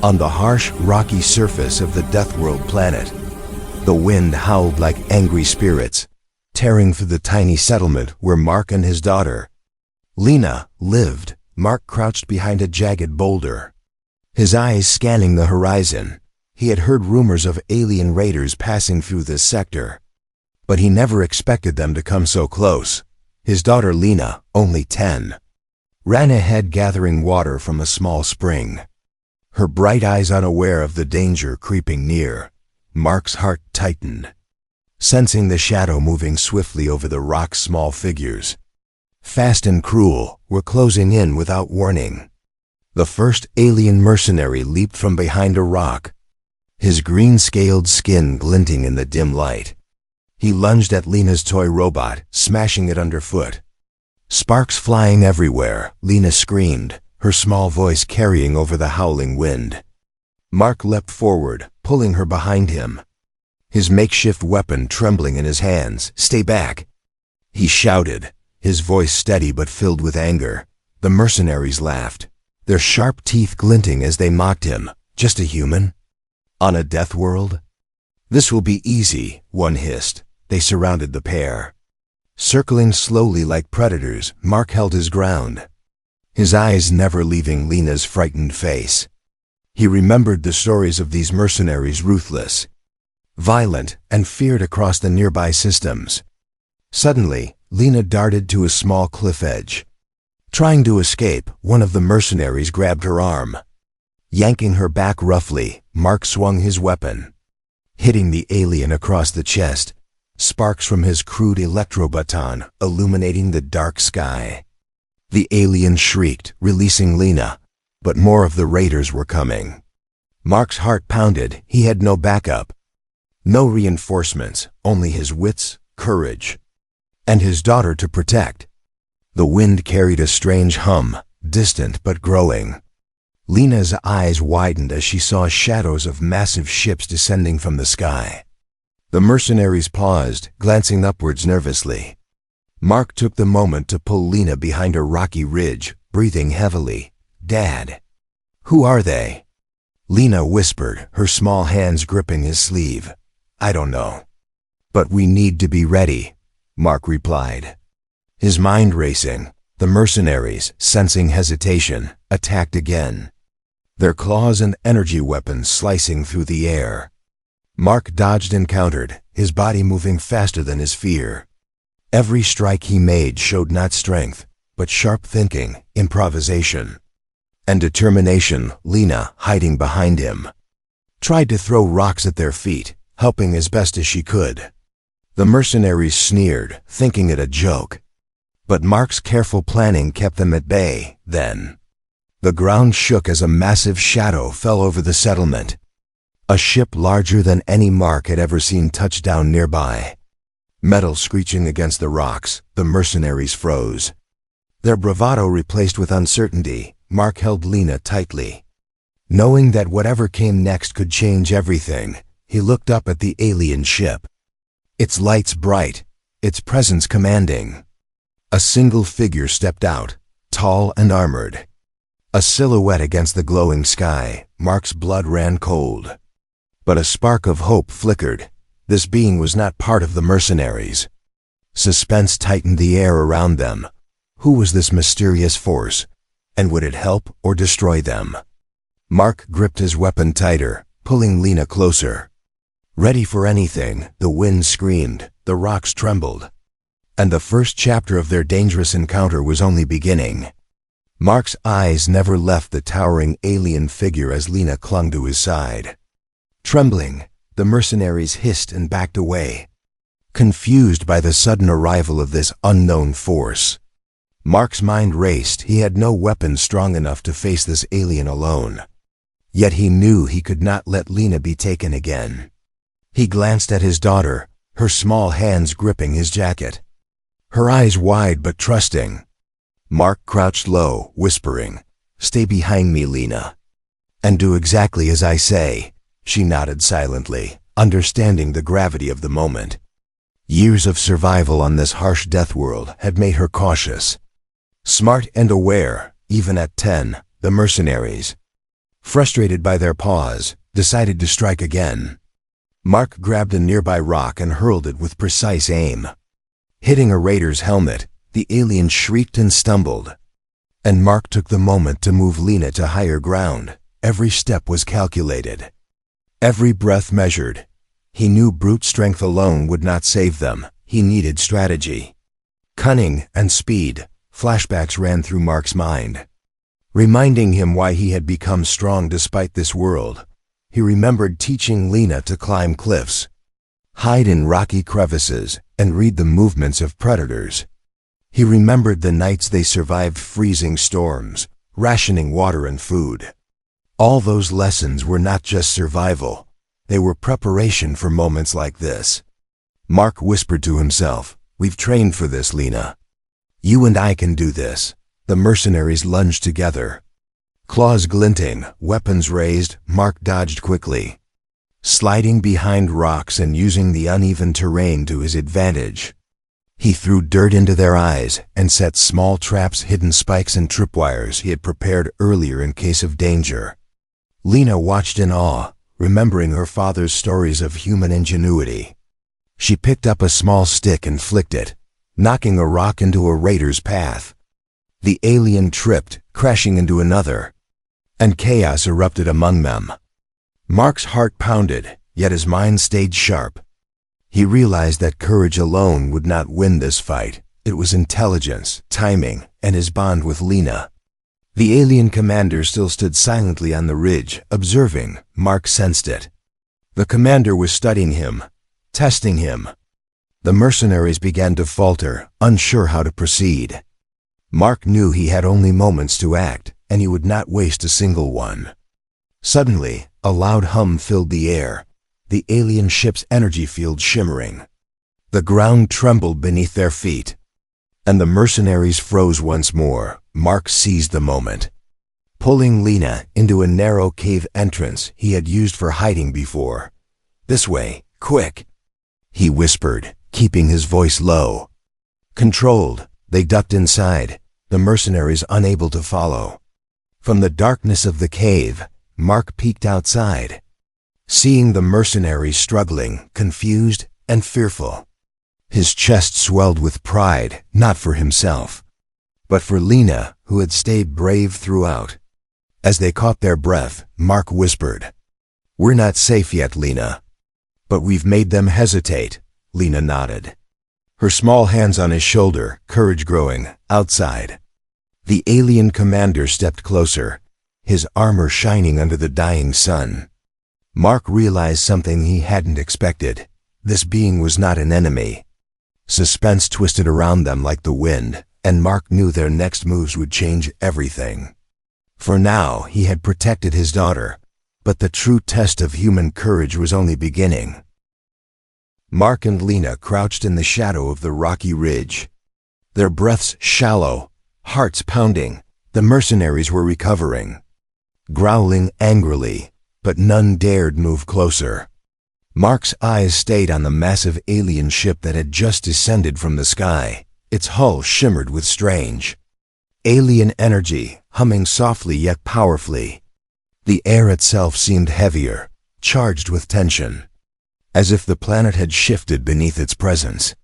On the harsh, rocky surface of the Deathworld planet, the wind howled like angry spirits, tearing through the tiny settlement where Mark and his daughter, Lena, lived. Mark crouched behind a jagged boulder, his eyes scanning the horizon. He had heard rumors of alien raiders passing through this sector, but he never expected them to come so close. His daughter Lena, only 10, ran ahead gathering water from a small spring, her bright eyes unaware of the danger creeping near. Mark's heart tightened, sensing the shadow moving swiftly over the rock's small figures. Fast and cruel, were closing in without warning. The first alien mercenary leaped from behind a rock, his green-scaled skin glinting in the dim light. He lunged at Lena's toy robot, smashing it underfoot. Sparks flying everywhere, Lena screamed, her small voice carrying over the howling wind. Mark leapt forward, pulling her behind him, his makeshift weapon trembling in his hands. "Stay back!" he shouted, his voice steady but filled with anger. The mercenaries laughed, their sharp teeth glinting as they mocked him. "Just a human? On a death world? This will be easy," one hissed. They surrounded the pair. Circling slowly like predators, Mark held his ground, his eyes never leaving Lena's frightened face. He remembered the stories of these mercenaries, ruthless, violent, and feared across the nearby systems. Suddenly, Lena darted to a small cliff edge. Trying to escape, one of the mercenaries grabbed her arm. Yanking her back roughly, Mark swung his weapon, hitting the alien across the chest, sparks from his crude electro-baton illuminating the dark sky. The alien shrieked, releasing Lena, but more of the raiders were coming. Mark's heart pounded. He had no backup, no reinforcements, only his wits, courage, and his daughter to protect. The wind carried a strange hum, distant but growing. Lena's eyes widened as she saw shadows of massive ships descending from the sky. The mercenaries paused, glancing upwards nervously. Mark took the moment to pull Lena behind a rocky ridge, breathing heavily. "Dad, who are they?" Lena whispered, her small hands gripping his sleeve. "I don't know. But we need to be ready," Mark replied, his mind racing. The mercenaries, sensing hesitation, attacked again, their claws and energy weapons slicing through the air. Mark dodged and countered, his body moving faster than his fear. Every strike he made showed not strength, but sharp thinking, improvisation, and determination. Lena, hiding behind him, tried to throw rocks at their feet, helping as best as she could. The mercenaries sneered, thinking it a joke, but Mark's careful planning kept them at bay. Then, the ground shook as a massive shadow fell over the settlement. A ship larger than any Mark had ever seen touched down nearby. Metal screeching against the rocks, the mercenaries froze, their bravado replaced with uncertainty. Mark held Lena tightly, knowing that whatever came next could change everything. He looked up at the alien ship, its lights bright, its presence commanding. A single figure stepped out, tall and armored, a silhouette against the glowing sky. Mark's blood ran cold, but a spark of hope flickered. This being was not part of the mercenaries. Suspense tightened the air around them. Who was this mysterious force, and would it help or destroy them? Mark gripped his weapon tighter, pulling Lena closer. Ready for anything, the wind screamed, the rocks trembled, and the first chapter of their dangerous encounter was only beginning. Mark's eyes never left the towering alien figure as Lena clung to his side. Trembling, the mercenaries hissed and backed away, confused by the sudden arrival of this unknown force. Mark's mind raced. He had no weapon strong enough to face this alien alone. Yet he knew he could not let Lena be taken again. He glanced at his daughter, her small hands gripping his jacket, her eyes wide but trusting. Mark crouched low, whispering, "Stay behind me, Lena, and do exactly as I say." She nodded silently, understanding the gravity of the moment. Years of survival on this harsh death world had made her cautious, smart and aware. Even at 10, the mercenaries, frustrated by their pause, decided to strike again. Mark grabbed a nearby rock and hurled it with precise aim. Hitting a raider's helmet, the alien shrieked and stumbled. And Mark took the moment to move Lena to higher ground. Every step was calculated. Every breath measured. He knew brute strength alone would not save them. He needed strategy. Cunning and speed. Flashbacks ran through Mark's mind, reminding him why he had become strong despite this world. He remembered teaching Lena to climb cliffs, hide in rocky crevices, and read the movements of predators. He remembered the nights they survived freezing storms, rationing water and food. All those lessons were not just survival. They were preparation for moments like this. Mark whispered to himself, "We've trained for this, Lena. You and I can do this." The mercenaries lunged together. Claws glinting, weapons raised, Mark dodged quickly, sliding behind rocks and using the uneven terrain to his advantage. He threw dirt into their eyes and set small traps, hidden spikes and tripwires he had prepared earlier in case of danger. Lena watched in awe, remembering her father's stories of human ingenuity. She picked up a small stick and flicked it, knocking a rock into a raider's path. The alien tripped, crashing into another, and chaos erupted among them. Mark's heart pounded, yet his mind stayed sharp. He realized that courage alone would not win this fight. It was intelligence, timing, and his bond with Lena. The alien commander still stood silently on the ridge, observing. Mark sensed it. The commander was studying him, testing him. The mercenaries began to falter, unsure how to proceed. Mark knew he had only moments to act, and he would not waste a single one. Suddenly, a loud hum filled the air, the alien ship's energy field shimmering. The ground trembled beneath their feet, and the mercenaries froze once more. Mark seized the moment, pulling Lena into a narrow cave entrance he had used for hiding before. "This way, quick," he whispered, keeping his voice low. Controlled, they ducked inside, the mercenaries unable to follow. From the darkness of the cave, Mark peeked outside, seeing the mercenaries struggling, confused and fearful. His chest swelled with pride, not for himself, but for Lena, who had stayed brave throughout. As they caught their breath, Mark whispered, "We're not safe yet, Lena." "But we've made them hesitate," Lena nodded, her small hands on his shoulder, courage growing. Outside, the alien commander stepped closer, his armor shining under the dying sun. Mark realized something he hadn't expected. This being was not an enemy. Suspense twisted around them like the wind, and Mark knew their next moves would change everything. For now, he had protected his daughter, but the true test of human courage was only beginning. Mark and Lena crouched in the shadow of the rocky ridge, their breaths shallow, hearts pounding. The mercenaries were recovering, growling angrily, but none dared move closer. Mark's eyes stayed on the massive alien ship that had just descended from the sky. Its hull shimmered with strange alien energy, humming softly yet powerfully. The air itself seemed heavier, charged with tension, as if the planet had shifted beneath its presence.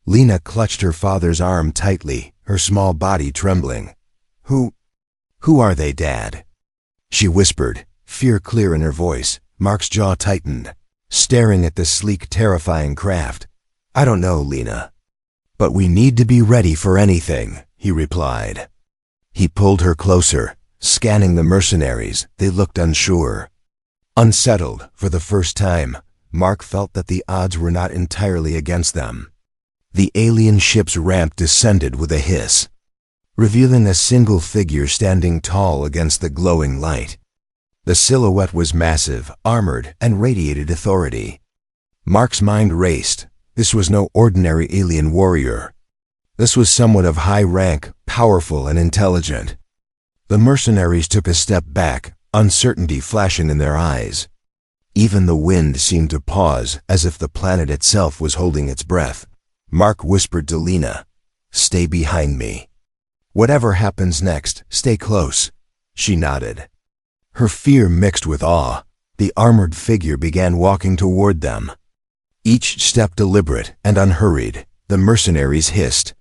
Lena clutched her father's arm tightly, her small body trembling. Who are they, Dad?" she whispered, fear clear in her voice. Mark's jaw tightened, staring at the sleek, terrifying craft. "I don't know, Lena. But we need to be ready for anything," he replied. He pulled her closer, scanning the mercenaries. They looked unsure, unsettled. For the first time, Mark felt that the odds were not entirely against them. The alien ship's ramp descended with a hiss, revealing a single figure standing tall against the glowing light. The silhouette was massive, armored, and radiated authority. Mark's mind raced. This was no ordinary alien warrior. This was someone of high rank, powerful and intelligent. The mercenaries took a step back, uncertainty flashing in their eyes. Even the wind seemed to pause, as if the planet itself was holding its breath. Mark whispered to Lena, "Stay behind me. Whatever happens next, stay close." She nodded. Her fear mixed with awe, the armored figure began walking toward them. Each step deliberate and unhurried, the mercenaries hissed,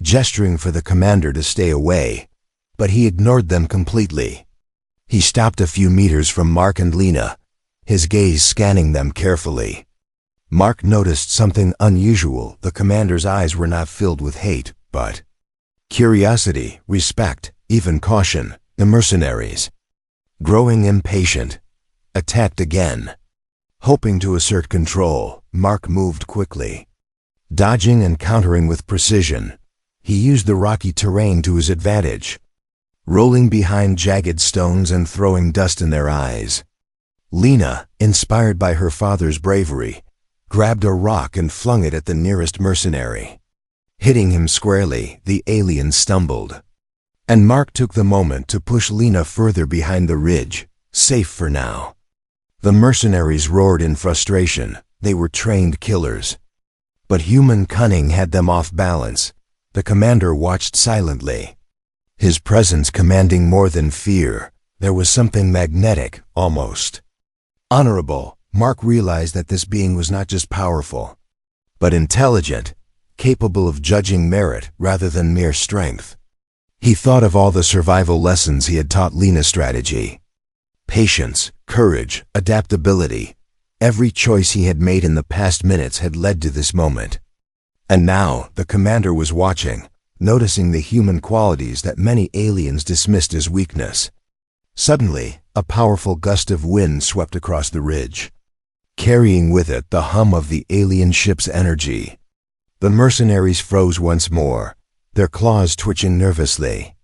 gesturing for the commander to stay away, but he ignored them completely. He stopped a few meters from Mark and Lena, his gaze scanning them carefully. Mark noticed something unusual. The commander's eyes were not filled with hate, but curiosity, respect, even caution. The mercenaries, growing impatient, attacked again. Hoping to assert control, Mark moved quickly, dodging and countering with precision. He used the rocky terrain to his advantage, rolling behind jagged stones and throwing dust in their eyes. Lena, inspired by her father's bravery, grabbed a rock and flung it at the nearest mercenary. Hitting him squarely, the alien stumbled, and Mark took the moment to push Lena further behind the ridge, safe for now. The mercenaries roared in frustration. They were trained killers, but human cunning had them off balance. The commander watched silently, his presence commanding more than fear. There was something magnetic, almost honorable. Mark realized that this being was not just powerful, but intelligent, capable of judging merit rather than mere strength. He thought of all the survival lessons he had taught Lena: strategy, patience, courage, adaptability. Every choice he had made in the past minutes had led to this moment. And now the commander was watching, noticing the human qualities that many aliens dismissed as weakness. Suddenly, a powerful gust of wind swept across the ridge, carrying with it the hum of the alien ship's energy. The mercenaries froze once more, their claws twitching nervously.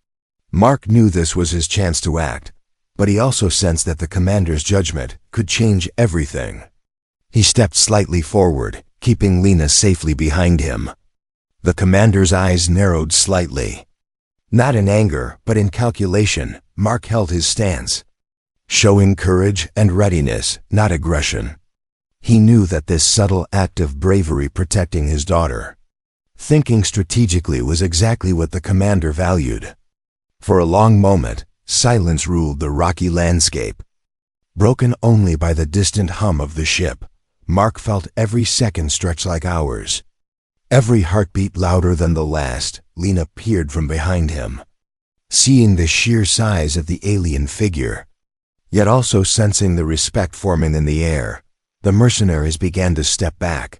Mark knew this was his chance to act, but he also sensed that the commander's judgment could change everything. He stepped slightly forward, keeping Lena safely behind him. The commander's eyes narrowed slightly. Not in anger, but in calculation, Mark held his stance, showing courage and readiness, not aggression. He knew that this subtle act of bravery, protecting his daughter, thinking strategically, was exactly what the commander valued. For a long moment, silence ruled the rocky landscape, broken only by the distant hum of the ship. Mark felt every second stretch like hours, every heartbeat louder than the last. Lena peered from behind him, seeing the sheer size of the alien figure, yet also sensing the respect forming in the air. The mercenaries began to step back,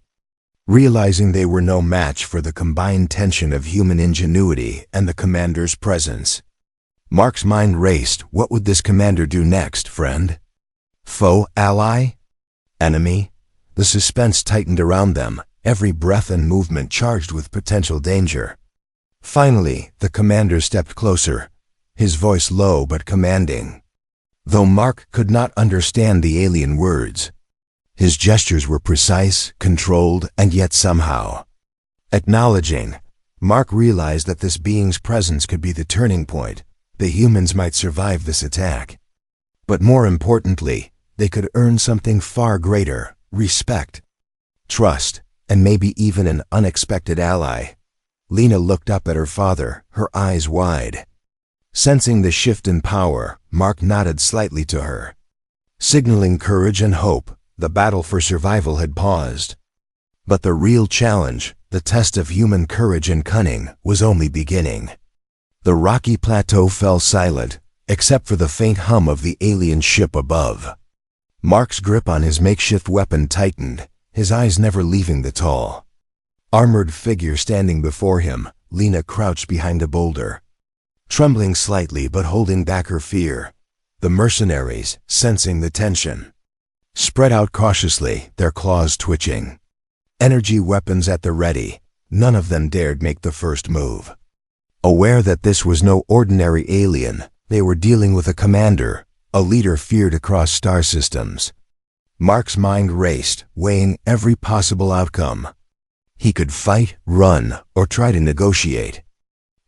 realizing they were no match for the combined tension of human ingenuity and the commander's presence. Mark's mind raced. What would this commander do next? Friend? Foe? Ally? Enemy? The suspense tightened around them, every breath and movement charged with potential danger. Finally, the commander stepped closer, his voice low but commanding. Though Mark could not understand the alien words, his gestures were precise, controlled, and yet somehow acknowledging. Mark realized that this being's presence could be the turning point. The humans might survive this attack, but more importantly, they could earn something far greater: respect, trust, and maybe even an unexpected ally. Lena looked up at her father, her eyes wide. Sensing the shift in power, Mark nodded slightly to her, signaling courage and hope. The battle for survival had paused, but the real challenge, the test of human courage and cunning, was only beginning. The rocky plateau fell silent, except for the faint hum of the alien ship above. Mark's grip on his makeshift weapon tightened, his eyes never leaving the tall, armored figure standing before him. Lena crouched behind a boulder, trembling slightly but holding back her fear. The mercenaries, sensing the tension, spread out cautiously, their claws twitching, energy weapons at the ready. None of them dared make the first move. Aware that this was no ordinary alien, they were dealing with a commander, a leader feared across star systems. Mark's mind raced, weighing every possible outcome. He could fight, run, or try to negotiate.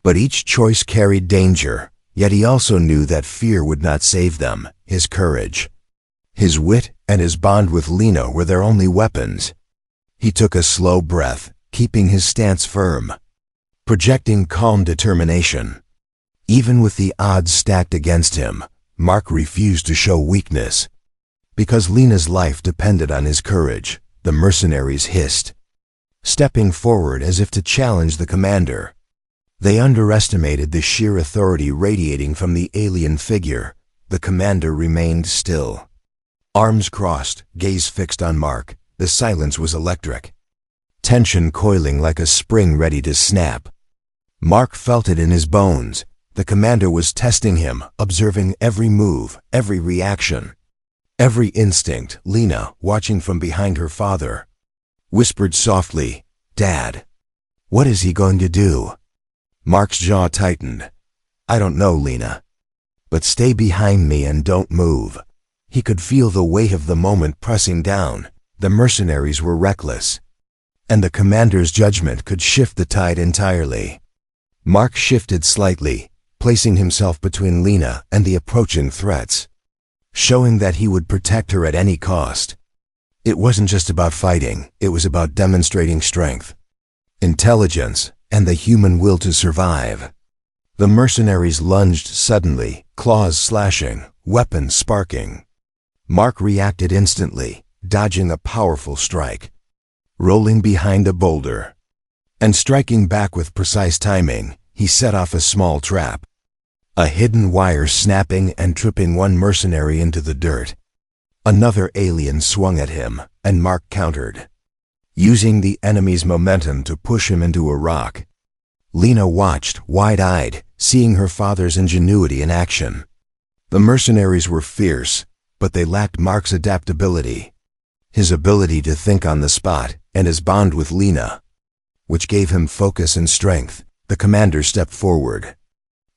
But each choice carried danger, yet he also knew that fear would not save them. His courage, his wit, and his bond with Lena were their only weapons. He took a slow breath, keeping his stance firm, projecting calm determination. Even with the odds stacked against him, Mark refused to show weakness. Because Lena's life depended on his courage, the mercenaries hissed, stepping forward as if to challenge the commander. They underestimated the sheer authority radiating from the alien figure. The commander remained still. Arms crossed, gaze fixed on Mark, the silence was electric. Tension coiling like a spring ready to snap. Mark felt it in his bones. The commander was testing him, observing every move, every reaction. Every instinct. Lena, watching from behind her father, whispered softly, "Dad, what is he going to do?" Mark's jaw tightened. "I don't know, Lena. But stay behind me and don't move." He could feel the weight of the moment pressing down. The mercenaries were reckless, and the commander's judgment could shift the tide entirely. Mark shifted slightly, placing himself between Lena and the approaching threats, showing that he would protect her at any cost. It wasn't just about fighting, it was about demonstrating strength, intelligence, and the human will to survive. The mercenaries lunged suddenly, claws slashing, weapons sparking. Mark reacted instantly, dodging a powerful strike, rolling behind a boulder, and striking back with precise timing. He set off a small trap, a hidden wire snapping and tripping one mercenary into the dirt. Another alien swung at him, and Mark countered, using the enemy's momentum to push him into a rock. Lena watched, wide-eyed, seeing her father's ingenuity in action. The mercenaries were fierce, but they lacked Mark's adaptability, his ability to think on the spot, and his bond with Lena, which gave him focus and strength. The commander stepped forward,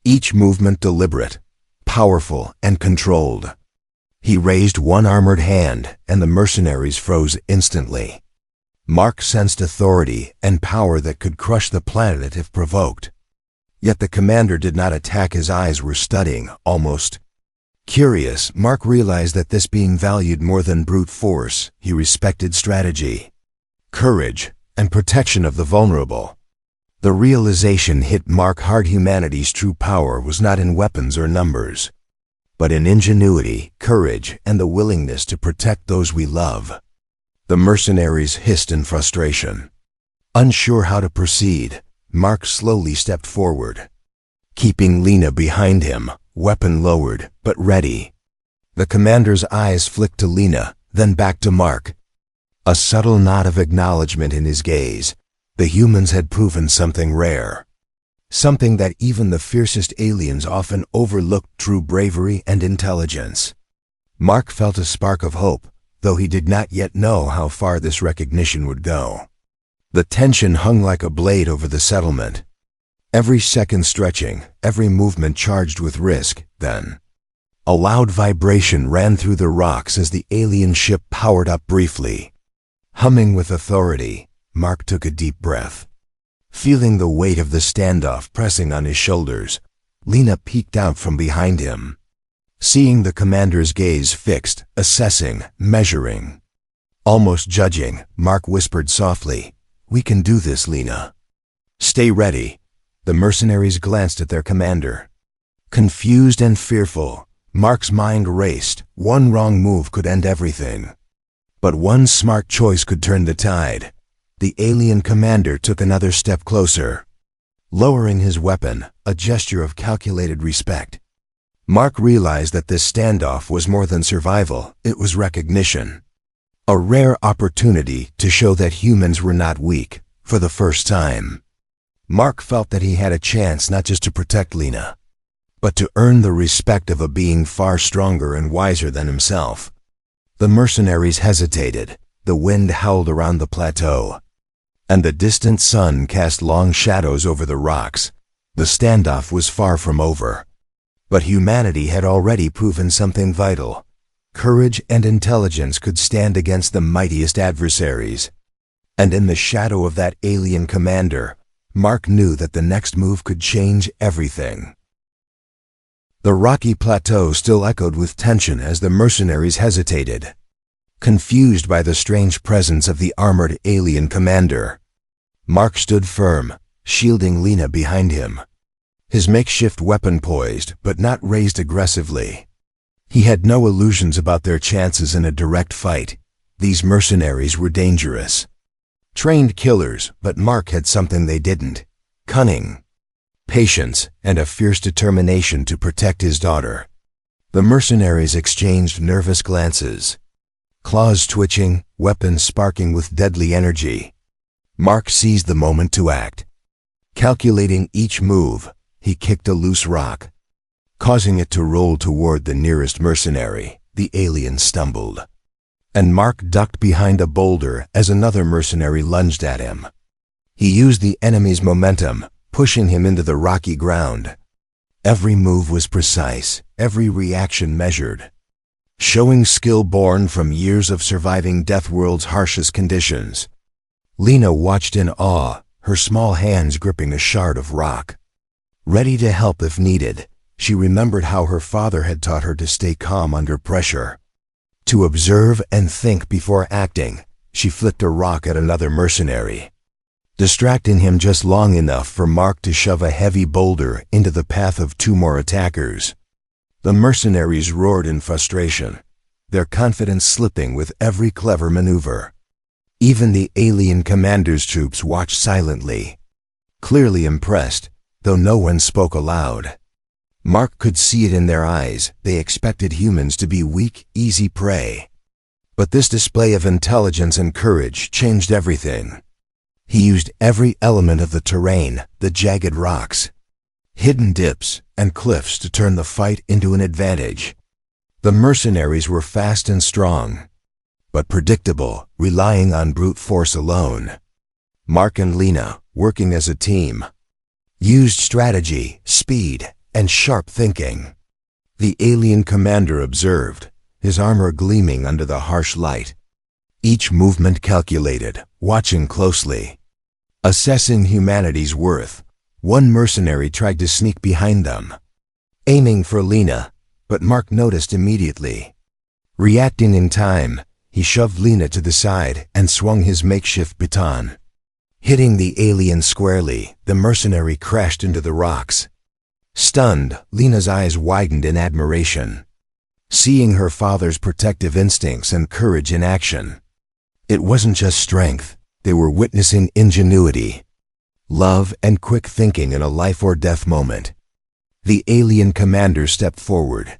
each movement deliberate, powerful, and controlled. He raised one armored hand, and the mercenaries froze instantly. Mark sensed authority and power that could crush the planet if provoked. Yet the commander did not attack. His eyes were studying, almost curious. Mark realized that this being valued more than brute force. He respected strategy, courage, and protection of the vulnerable. The realization hit Mark hard. Humanity's true power was not in weapons or numbers, but in ingenuity, courage, and the willingness to protect those we love. The mercenaries hissed in frustration. Unsure how to proceed, Mark slowly stepped forward, keeping Lena behind him, weapon lowered, but ready. The commander's eyes flicked to Lena, then back to Mark. A subtle nod of acknowledgement in his gaze. The humans had proven something rare, something that even the fiercest aliens often overlooked: true bravery and intelligence. Mark felt a spark of hope, though he did not yet know how far this recognition would go. The tension hung like a blade over the settlement, every second stretching, every movement charged with risk. Then, a loud vibration ran through the rocks as the alien ship powered up briefly. Humming with authority, Mark took a deep breath, feeling the weight of the standoff pressing on his shoulders. Lena peeked out from behind him, seeing the commander's gaze fixed, assessing, measuring, almost judging. Mark whispered softly, "We can do this, Lena. Stay ready." The mercenaries glanced at their commander, confused and fearful. Mark's mind raced. One wrong move could end everything, but one smart choice could turn the tide. The alien commander took another step closer, lowering his weapon, a gesture of calculated respect. Mark realized that this standoff was more than survival, it was recognition. A rare opportunity to show that humans were not weak. For the first time, Mark felt that he had a chance not just to protect Lena, but to earn the respect of a being far stronger and wiser than himself. The mercenaries hesitated. The wind howled around the plateau, and the distant sun cast long shadows over the rocks. The standoff was far from over, but humanity had already proven something vital. Courage and intelligence could stand against the mightiest adversaries. And in the shadow of that alien commander, Mark knew that the next move could change everything. The rocky plateau still echoed with tension as the mercenaries hesitated, confused by the strange presence of the armored alien commander. Mark stood firm, shielding Lena behind him, his makeshift weapon poised but not raised aggressively. He had no illusions about their chances in a direct fight. These mercenaries were dangerous. Trained killers, but Mark had something they didn't: cunning, patience, and a fierce determination to protect his daughter. The mercenaries exchanged nervous glances, claws twitching, weapons sparking with deadly energy. Mark seized the moment to act. Calculating each move, he kicked a loose rock, causing it to roll toward the nearest mercenary. The alien stumbled, and Mark ducked behind a boulder as another mercenary lunged at him. He used the enemy's momentum, pushing him into the rocky ground. Every move was precise, every reaction measured, showing skill born from years of surviving Deathworld's harshest conditions. Lena watched in awe, her small hands gripping a shard of rock. Ready to help if needed, she remembered how her father had taught her to stay calm under pressure. To observe and think before acting, she flicked a rock at another mercenary, distracting him just long enough for Mark to shove a heavy boulder into the path of two more attackers. The mercenaries roared in frustration, their confidence slipping with every clever maneuver. Even the alien commander's troops watched silently, clearly impressed, though no one spoke aloud. Mark could see it in their eyes. They expected humans to be weak, easy prey. But this display of intelligence and courage changed everything. He used every element of the terrain, the jagged rocks, hidden dips, and cliffs to turn the fight into an advantage. The mercenaries were fast and strong, but predictable, relying on brute force alone. Mark and Lena, working as a team, used strategy, speed, and sharp thinking. The alien commander observed, his armor gleaming under the harsh light. Each movement calculated, watching closely. Assessing humanity's worth, one mercenary tried to sneak behind them, aiming for Lena, but Mark noticed immediately. Reacting in time, he shoved Lena to the side and swung his makeshift baton. Hitting the alien squarely, the mercenary crashed into the rocks. Stunned, Lena's eyes widened in admiration, seeing her father's protective instincts and courage in action. It wasn't just strength, they were witnessing ingenuity, love, and quick thinking in a life-or-death moment. The alien commander stepped forward,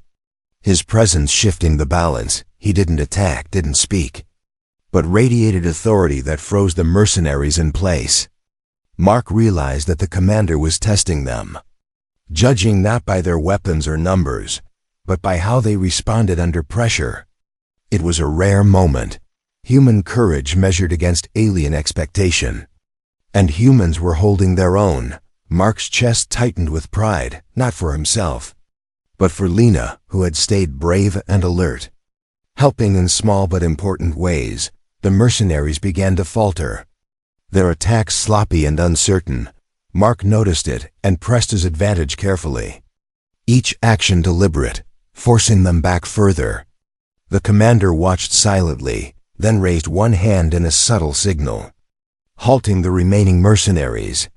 his presence shifting the balance. He didn't attack, didn't speak, but radiated authority that froze the mercenaries in place. Mark realized that the commander was testing them, judging not by their weapons or numbers, but by how they responded under pressure. It was a rare moment, human courage measured against alien expectation. And humans were holding their own. Mark's chest tightened with pride, not for himself, but for Lena, who had stayed brave and alert. Helping in small but important ways, the mercenaries began to falter, their attacks sloppy and uncertain. Mark noticed it and pressed his advantage carefully, each action deliberate, forcing them back further. The commander watched silently, then raised one hand in a subtle signal, halting the remaining mercenaries.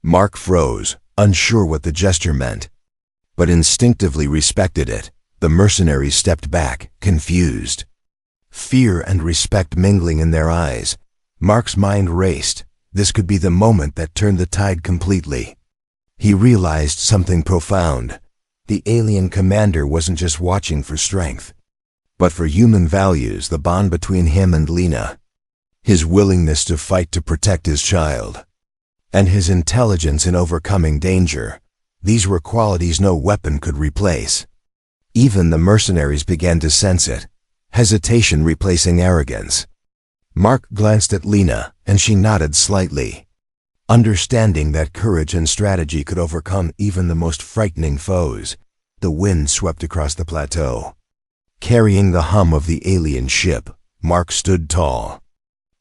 Mark froze, unsure what the gesture meant, but instinctively respected it. The mercenaries stepped back, confused, fear and respect mingling in their eyes. Mark's mind raced. This could be the moment that turned the tide completely. He realized something profound. The alien commander wasn't just watching for strength, but for human values, the bond between him and Lena, his willingness to fight to protect his child, and his intelligence in overcoming danger. These were qualities no weapon could replace. Even the mercenaries began to sense it, hesitation replacing arrogance. Mark glanced at Lena, and she nodded slightly, understanding that courage and strategy could overcome even the most frightening foes. The wind swept across the plateau, carrying the hum of the alien ship. Mark stood tall,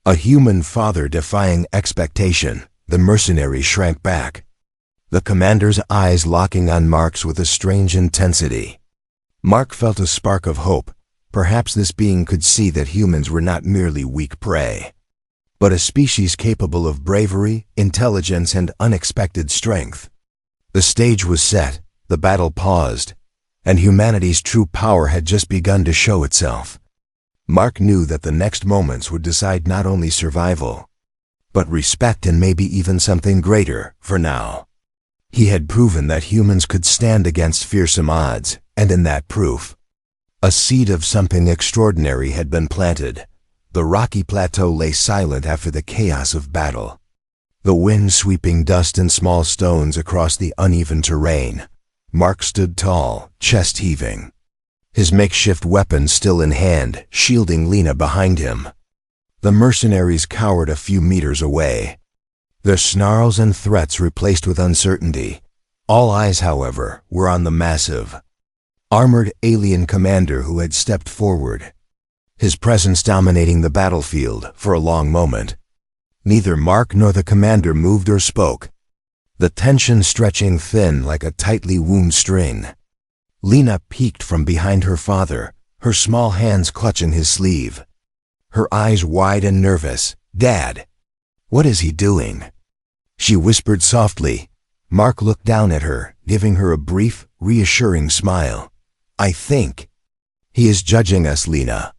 a human father defying expectation. The mercenary shrank back, the commander's eyes locking on Mark's with a strange intensity. Mark felt a spark of hope. Perhaps this being could see that humans were not merely weak prey, but a species capable of bravery, intelligence, and unexpected strength. The stage was set, the battle paused, and humanity's true power had just begun to show itself. Mark knew that the next moments would decide not only survival, but respect and maybe even something greater. For now, he had proven that humans could stand against fearsome odds, and in that proof, a seed of something extraordinary had been planted. The rocky plateau lay silent after the chaos of battle, the wind sweeping dust and small stones across the uneven terrain. Mark stood tall, chest heaving, his makeshift weapon still in hand, shielding Lena behind him. The mercenaries cowered a few meters away, their snarls and threats replaced with uncertainty. All eyes, however, were on the massive, armored alien commander who had stepped forward, his presence dominating the battlefield. For a long moment, neither Mark nor the commander moved or spoke, the tension stretching thin like a tightly wound string. Lena peeked from behind her father, her small hands clutching his sleeve, her eyes wide and nervous. "Dad, what is he doing?" she whispered softly. Mark looked down at her, giving her a brief, reassuring smile. "I think he is judging us, Lena.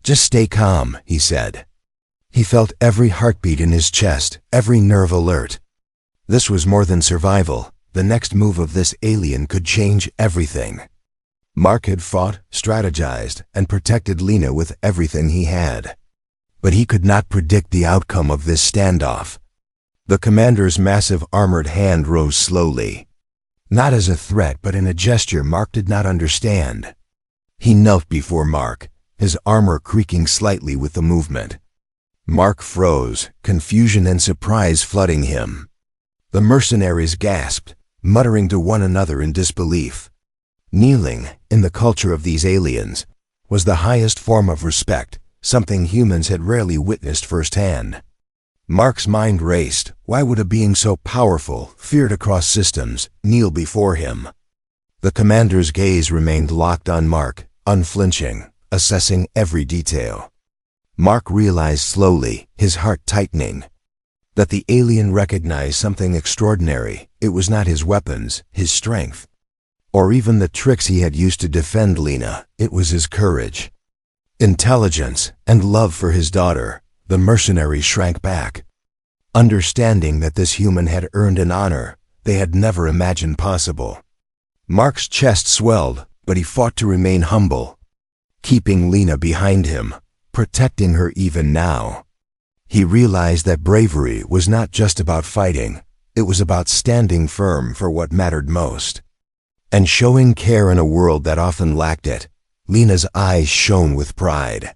Just stay calm," he said. He felt every heartbeat in his chest, every nerve alert. This was more than survival. The next move of this alien could change everything. Mark had fought, strategized, and protected Lena with everything he had. But he could not predict the outcome of this standoff. The commander's massive armored hand rose slowly, not as a threat but in a gesture Mark did not understand. He knelt before Mark, his armor creaking slightly with the movement. Mark froze, confusion and surprise flooding him. The mercenaries gasped, muttering to one another in disbelief. Kneeling, in the culture of these aliens, was the highest form of respect, something humans had rarely witnessed firsthand. Mark's mind raced. Why would a being so powerful, feared across systems, kneel before him? The commander's gaze remained locked on Mark, unflinching, assessing every detail. Mark realized slowly, his heart tightening, that the alien recognized something extraordinary. It was not his weapons, his strength, or even the tricks he had used to defend Lena. It was his courage, intelligence, and love for his daughter. The mercenary shrank back, understanding that this human had earned an honor they had never imagined possible. Mark's chest swelled, but he fought to remain humble, keeping Lena behind him, protecting her even now. He realized that bravery was not just about fighting, it was about standing firm for what mattered most, and showing care in a world that often lacked it. Lena's eyes shone with pride,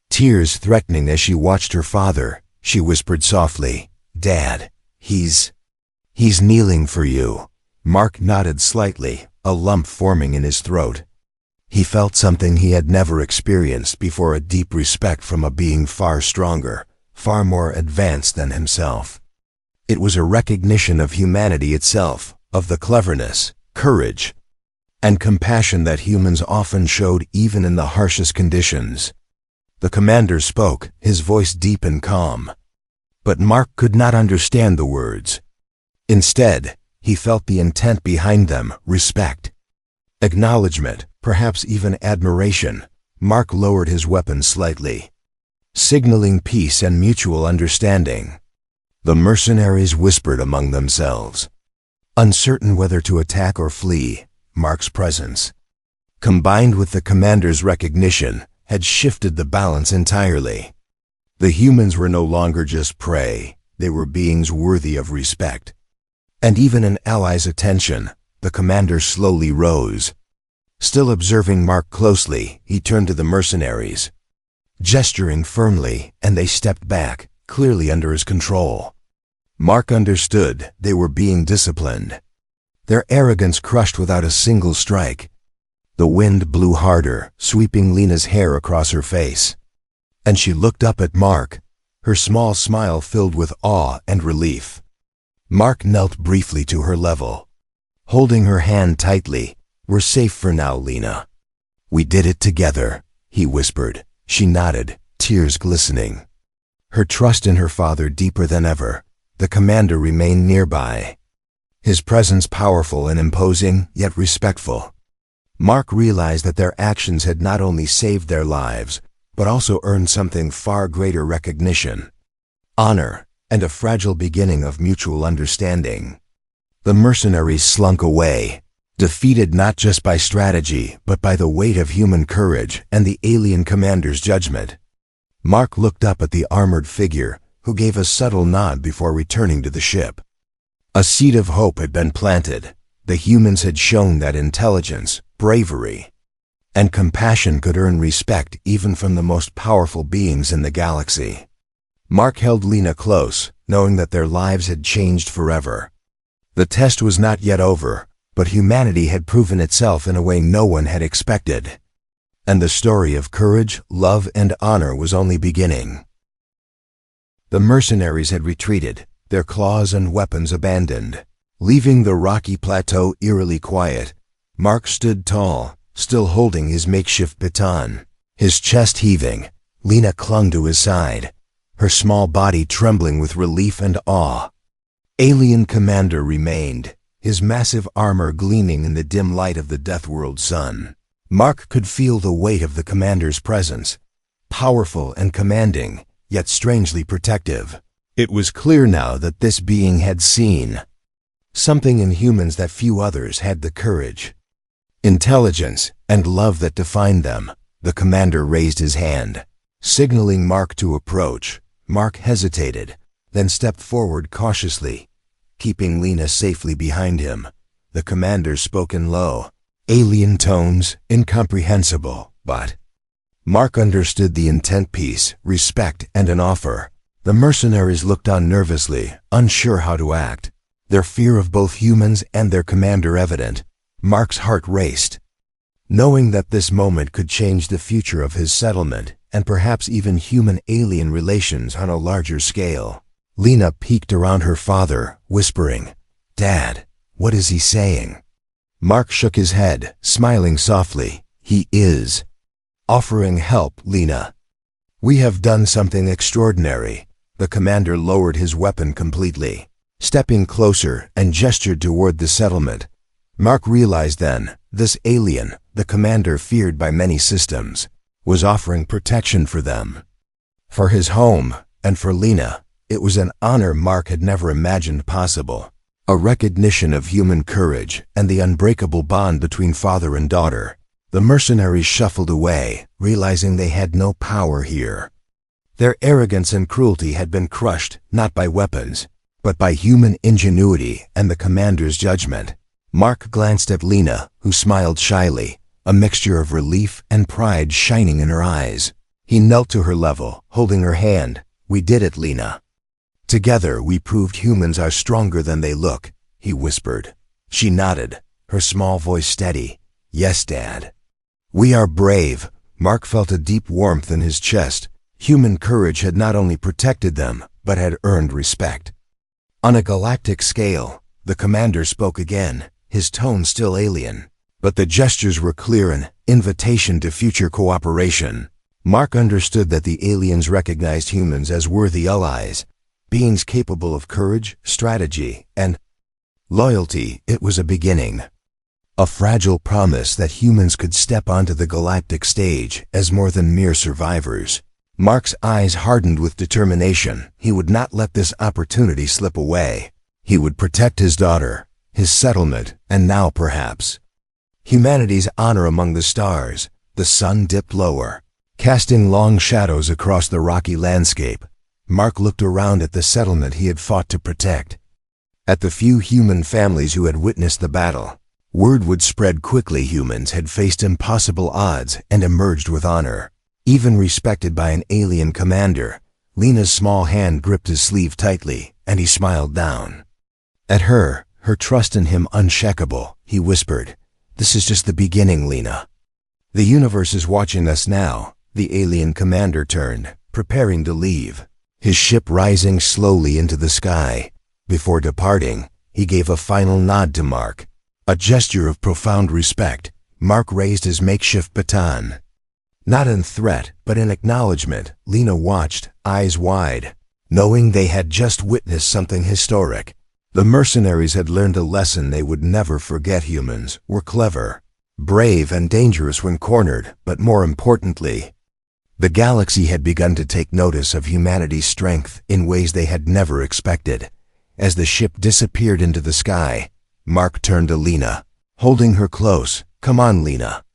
tears threatening as she watched her father. She whispered softly, "Dad, he's kneeling for you." Mark nodded slightly, a lump forming in his throat. He felt something he had never experienced before, a deep respect from a being far stronger, far more advanced than himself. It was a recognition of humanity itself, of the cleverness, courage, and compassion that humans often showed even in the harshest conditions. The commander spoke, his voice deep and calm. But Mark could not understand the words. Instead, he felt the intent behind them: respect, acknowledgement, perhaps even admiration. Mark lowered his weapon slightly, signaling peace and mutual understanding. The mercenaries whispered among themselves, uncertain whether to attack or flee. Mark's presence, combined with the commander's recognition, had shifted the balance entirely. The humans were no longer just prey, they were beings worthy of respect. And even an ally's attention. The commander slowly rose. Still observing Mark closely, he turned to the mercenaries, gesturing firmly, and they stepped back, clearly under his control. Mark understood they were being disciplined, their arrogance crushed without a single strike. The wind blew harder, sweeping Lena's hair across her face, and she looked up at Mark, her small smile filled with awe and relief. Mark knelt briefly to her level, holding her hand tightly. "We're safe for now, Lena. We did it together," he whispered. She nodded, tears glistening, her trust in her father deeper than ever. The commander remained nearby, his presence powerful and imposing, yet respectful. Mark realized that their actions had not only saved their lives, but also earned something far greater recognition, honor, and a fragile beginning of mutual understanding. The mercenaries slunk away, defeated not just by strategy, but by the weight of human courage and the alien commander's judgment. Mark looked up at the armored figure, who gave a subtle nod before returning to the ship. A seed of hope had been planted. The humans had shown that intelligence, bravery, and compassion could earn respect even from the most powerful beings in the galaxy. Mark held Lena close, knowing that their lives had changed forever. The test was not yet over, but humanity had proven itself in a way no one had expected. And the story of courage, love, and honor was only beginning. The mercenaries had retreated, their claws and weapons abandoned. Leaving the rocky plateau eerily quiet, Mark stood tall, still holding his makeshift baton. His chest heaving, Lena clung to his side, her small body trembling with relief and awe. Alien Commander remained, his massive armor gleaming in the dim light of the Deathworld sun. Mark could feel the weight of the commander's presence, powerful and commanding, yet strangely protective. It was clear now that this being had seen something in humans that few others had: the courage, intelligence, and love that defined them. The commander raised his hand, signaling Mark to approach. Mark hesitated, then stepped forward cautiously, keeping Lena safely behind him. The commander spoke in low, alien tones, incomprehensible, but Mark understood the intent: peace, respect, and an offer. The mercenaries looked on nervously, unsure how to act, their fear of both humans and their commander evident. Mark's heart raced, knowing that this moment could change the future of his settlement, and perhaps even human-alien relations on a larger scale. Lena peeked around her father, whispering, "Dad, what is he saying?" Mark shook his head, smiling softly. "He is offering help, Lena. We have done something extraordinary." The commander lowered his weapon completely, stepping closer and gestured toward the settlement. Mark realized then, this alien, the commander feared by many systems, was offering protection for them, for his home, and for Lena. It was an honor Mark had never imagined possible, a recognition of human courage and the unbreakable bond between father and daughter. The mercenaries shuffled away, realizing they had no power here. Their arrogance and cruelty had been crushed, not by weapons, but by human ingenuity and the commander's judgment. Mark glanced at Lena, who smiled shyly, a mixture of relief and pride shining in her eyes. He knelt to her level, holding her hand. "We did it, Lena. Together we proved humans are stronger than they look," he whispered. She nodded, her small voice steady. "Yes, Dad. We are brave." Mark felt a deep warmth in his chest. Human courage had not only protected them, but had earned respect. On a galactic scale, the commander spoke again, his tone still alien, but the gestures were clear, an invitation to future cooperation. Mark understood that the aliens recognized humans as worthy allies, beings capable of courage, strategy, and loyalty. It was a beginning, a fragile promise that humans could step onto the galactic stage as more than mere survivors. Mark's eyes hardened with determination. He would not let this opportunity slip away. He would protect his daughter, his settlement, and now perhaps humanity's honor among the stars. The sun dipped lower, casting long shadows across the rocky landscape. Mark looked around at the settlement he had fought to protect, at the few human families who had witnessed the battle. Word would spread quickly: humans had faced impossible odds and emerged with honor, even respected by an alien commander. Lena's small hand gripped his sleeve tightly, and he smiled down at her, her trust in him unshakable. He whispered, "This is just the beginning, Lena. The universe is watching us now." The alien commander turned, preparing to leave, his ship rising slowly into the sky. Before departing, he gave a final nod to Mark, a gesture of profound respect. Mark raised his makeshift baton, not in threat, but in acknowledgement. Lena watched, eyes wide, knowing they had just witnessed something historic. The mercenaries had learned a lesson they would never forget: humans were clever, brave and dangerous when cornered, but more importantly, the galaxy had begun to take notice of humanity's strength in ways they had never expected. As the ship disappeared into the sky, Mark turned to Lena, holding her close. "Come on, Lena.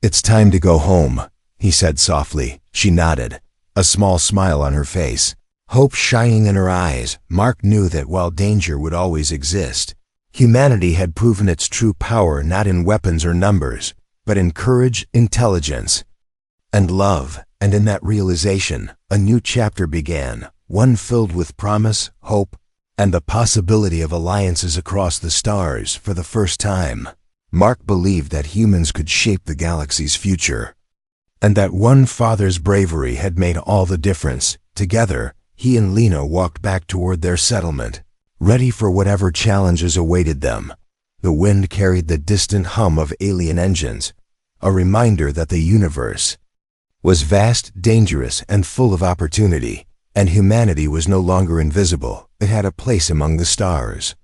It's time to go home," he said softly. She nodded, a small smile on her face, hope shining in her eyes. Mark knew that while danger would always exist, humanity had proven its true power not in weapons or numbers, but in courage, intelligence, and love. And in that realization, a new chapter began, one filled with promise, hope, and the possibility of alliances across the stars. For the first time, Mark believed that humans could shape the galaxy's future, and that one father's bravery had made all the difference. Together, he and Lena walked back toward their settlement, ready for whatever challenges awaited them. The wind carried the distant hum of alien engines, a reminder that the universe was vast, dangerous, and full of opportunity, and humanity was no longer invisible. It had a place among the stars.